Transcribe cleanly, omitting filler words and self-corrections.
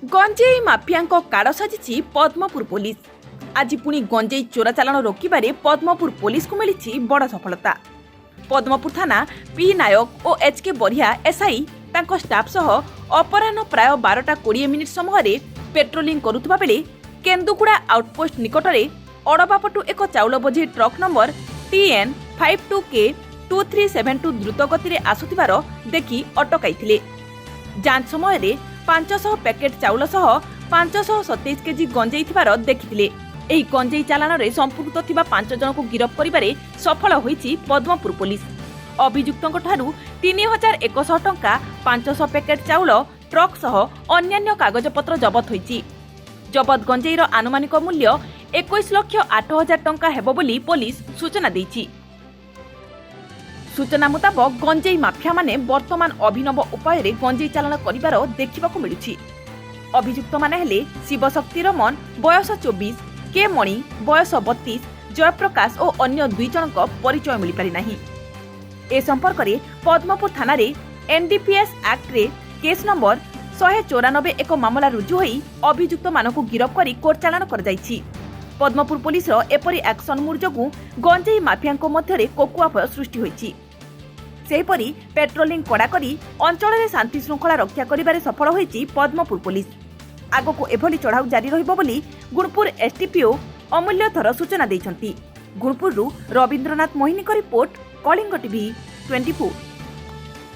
गंजेई mafia काड़ साजिछि Padampur police. आज पुणी गंजेई चोराचालाण रोकबारे Padampur police को मिली बड़ सफलता। पद्मपुर थाना पी नायक और एचके बरिया एसआई तांको स्टाफ सह अपराह्न प्राय 12:20 समय पेट्रोलिंग करुवा बेले केन्दुगुड़ा आउटपोस्ट निकटरे अड़बापटू एक चाउल बोझी ट्रक नंबर TN 52K 2372 द्रुत गति आसुथिबार देखि अटकाई। जांच समय 500 पैकेट चाउल सह 527 केजी गंजेई थिबार देखिथिले। एही गंजेई चालाण रे संपुक्त थिबा 5 जन को गिरफ्त करिबारे सफल होईछि पद्मपुर पुलिस। अभियुक्तଙ୍କ ठारू 3100 टंका 500 पैकेट चाउल ट्रक सह अन्यान्य कागजपत्र जबत होईछि। जबत गंजेईर आनुमानिक मूल्य 21,08,000 टंका हेबो बोली पुलिस सूचना दैछि। सूचना मुताबक गंजेई माफिया माने वर्तमान अभिनव उपाय रे गंजेई चालाण करिबार देखिबाकू मिलुछि। अभियुक्त माने हेले शिवशक्ति रमन बयस 24, के मणि बयस 32, जयप्रकाश और अन्य 2 जनक परिचय मिल पारि नाही। ए संपर्क रे पद्मपुर थाना रे NDPS एक्ट रे केस नंबर 194 एक मामला रुजु होई अभियुक्त मानकू गिरफ्त करी कोर्ट चालाण कर जाईछि। पद्मपुर पुलिस रो एपरि एक्शन मूड जोगु गंजेई माफियाଙ୍କ ମଧ୍ୟରେ कोकुआ भय सृष्टि होईछि। सेहीपरि पेट्रोलिंग कड़ा करी अंचल में शांति श्रृंखला रक्षा करिबारे सफल होईछि पद्मपुर पुलिस। आगको एभली चढ़ाऊ जारी रहिबो बोली गुणपुर STPO अमूल्य थर सूचना दैछंती। गुणपुरु रविंद्रनाथ मोहिनी को रिपोर्ट, कलिंग TV 24।